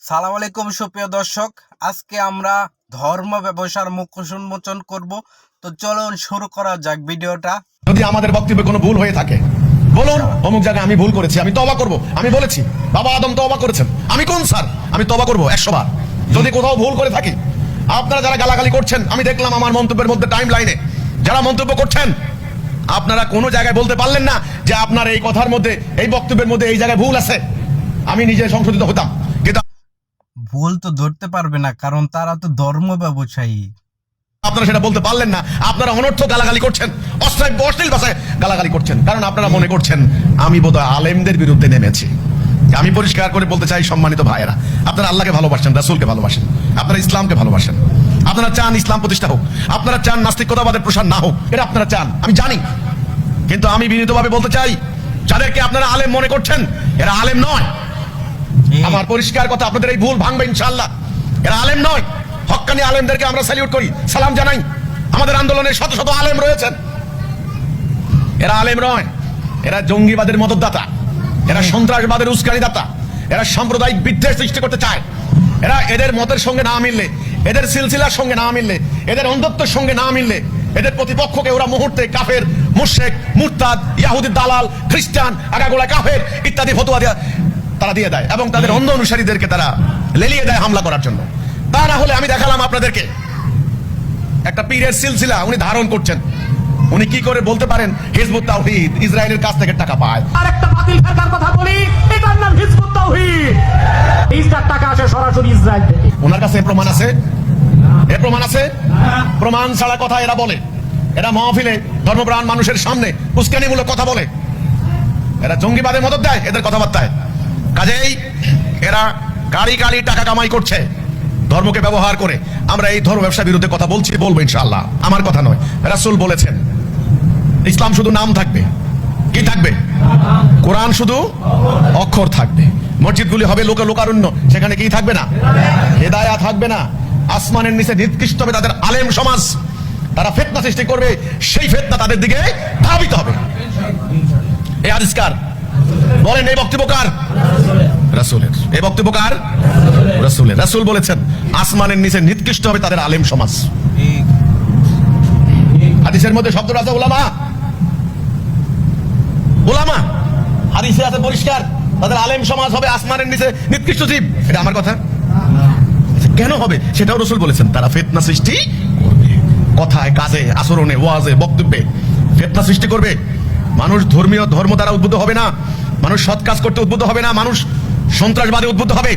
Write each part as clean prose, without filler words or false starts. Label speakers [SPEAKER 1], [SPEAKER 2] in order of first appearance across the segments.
[SPEAKER 1] সালাম আলাইকুম সুপ্রিয় দর্শক, আজকে আমরা ধর্ম ব্যবসার মুখোশ উন্মোচন করব। তো চলুন শুরু করা যাক ভিডিওটা।
[SPEAKER 2] যদি আমাদের বক্তব্যে কোনো ভুল হয়ে থাকে বলুন, অমুক জায়গায় আমি ভুল করেছি, আমি তওবা করব। আমি বলেছি বাবা আদম তওবা করেছেন, আমি কোন স্যার, আমি তওবা করব 100 বার। যদি কোথাও ভুল করে থাকি, আপনারা যারা গালাগালি করছেন, আমি দেখলাম আমার মন্তব্যের মধ্যে টাইম লাইনে যারা মন্তব্য করছেন, আপনারা কোনো জায়গায় বলতে পারলেন না যে আপনার এই কথার মধ্যে, এই বক্তব্যের মধ্যে এই জায়গায় ভুল আছে। আমি নিজে সংশোধিত হতাম, কিন্তু
[SPEAKER 1] ভুল তো ধরতে পারবে না, কারণ তারা তো ধর্ম ব্যবসায়ী।
[SPEAKER 2] আপনারা সেটা বলতে পারলেন না। আপনারা অনর্থ গালাগালি করছেন, অশ্লীল ভাষায় গালাগালি করছেন, কারণ আপনারা মনে করছেন আমি বোধহয় আলেমদের বিরুদ্ধে নেমেছি। আমি পরিষ্কার করে বলতে চাই, সম্মানিত ভাইয়েরা, আপনারা আল্লাহকে ভালোবাসেন, রাসূলকে ভালোবাসেন, আপনারা ইসলামকে ভালোবাসেন, আপনারা চান ইসলাম প্রতিষ্ঠা হোক, আপনারা চান নাস্তিকতাবাদের প্রসার না হোক, এটা আপনারা চান, আমি জানি। কিন্তু আমি বিনীতভাবে বলতে চাই, যাদেরকে আপনারা আলেম মনে করছেন, এরা আলেম নয়। আমার পরিষ্কার কথা, আপনাদের এই ভুল ভাঙবে ইনশাআল্লাহ। এরা আলেম নয়। হক্কানি আলেমদেরকে আমরা স্যালিউট করি, সালাম জানাই। আমাদের আন্দোলনে শত শত আলেম রয়েছেন, এরা আলেম নয়। এরা জঙ্গিবাদের মদতদাতা, এরা সন্ত্রাসবাদের উস্কানিদাতা, এরা সাম্প্রদায়িক বিদ্বেষ সৃষ্টি করতে চায়। এরা এদের মতের সঙ্গে না মিললে, এদের সিলসিলার সঙ্গে না মিললে, এদের অন্ধত্বের সঙ্গে না মিললে, এদের প্রতিপক্ষকে ওরা মুহূর্তে কাফের, মুশরিক, মুরতাদ, ইহুদি দালাল, খ্রিস্টান, আগাগোড়া কাফের ইত্যাদি ফতোয়া তারা দিয়ে দেয়, এবং তাদের অন্ধ অনুসারীদেরকে তারা লেলিয়ে দেয় হামলা করার জন্য। তা না হলে আমি দেখালাম আপনাদেরকে একটা পীরের সিলসিলা উনি ধারণ করছেন। উনি কি করে বলতে পারেন হিজবুত তাওহীদ ইসরায়েলের কাছ থেকে টাকা পায়?
[SPEAKER 3] আরেকটা বাতিল ফেরকার কথা বলি, এটার নাম হিজবুত তাওহীদ। ইসরায়েল টাকা আসে সরাসরি ইসরায়েল থেকে।
[SPEAKER 2] ওনার কাছে প্রমাণ আছে? এ প্রমাণ আছে? প্রমাণ ছাড়া কথা এরা বলে। এরা মাহফিলে ধর্মপ্রাণ মানুষের সামনে উস্কানিমূলক কথা বলে। এরা জঙ্গিবাদের মদত দেয় এদের কথাবার্তায়। কাজেই এরা কারি কারি টাকা কামাই করছে ধর্মকে ব্যবহার করে। আমরা এই ধর্ম ব্যবসার বিরুদ্ধে কথা বলছি, বলবো ইনশাআল্লাহ। আমার কথা নয়, রাসূল বলেছেন ইসলাম শুধু নাম থাকবে। কি থাকবে? কোরআন শুধু অক্ষর থাকবে। মসজিদগুলি হবে লোকারণ্য, সেখানে কি থাকবে না? হেদায়া থাকবে না। আসমানের নিচে নিকৃষ্ট হবে তাদের আলেম সমাজ। তারা ফিতনা সৃষ্টি করবে, সেই ফিতনা তাদের দিকে ধাবিত হবে। এই হাদিস কার? বলেন, এই বক্তব্য কার? রাসূলের। এই বক্তব্য কার? রাসূলের। রাসূল বলেছেন আসমানের নিচে নিকৃষ্ট হবে তাদের আলেম সমাজ। হাদিসের মধ্যে শব্দটা আছে উলামা। উলামা হাদিসে আছে পরিষ্কার, তাদের আলেম সমাজ হবে আসমানের নিচে নিকৃষ্ট জীব। এটা আমার কথা? কেন হবে সেটাও রাসূল বলেছেন। তারা ফিতনা সৃষ্টি করবে, কথায়, কাজে, আচরণে, ওয়াজে, বক্তব্যে ফিতনা সৃষ্টি করবে। মানুষ ধর্ম দ্বারা উদ্বুদ্ধ হবে না, মানুষ সৎ কাজ করতে উদ্বুদ্ধ হবে না, মানুষ সন্ত্রাসবাদে উদ্বুদ্ধ হবে,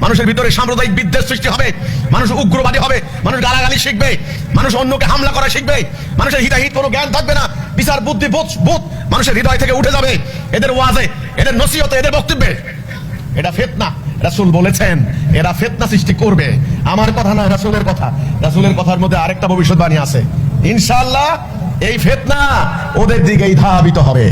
[SPEAKER 2] মানুষের ভিতরে সাম্প্রদায়িক বিদ্বেষ সৃষ্টি হবে, মানুষ উগ্রবাদী হবে, মানুষ গালাগালি শিখবে, মানুষ অন্যকে হামলা করা শিখবে, মানুষের হিতাহিত কোনো জ্ঞান থাকবে না, বিচার বুদ্ধি বোধ মানুষের হৃদয় থেকে উঠে যাবে এদের ওয়াজে, এদের নসিহতে, এদের বক্তব্যে। এটা ফিতনা। রাসূল বলেছেন এরা ফিতনা সৃষ্টি করবে। আমার কথা না, রাসূলের কথা। রাসূলের কথার মধ্যে আরেকটা ভবিষ্যৎবাণী আছে, ইনশাআল্লাহ এই ফিতনা ওদের দিকেই ধাবিত হবে।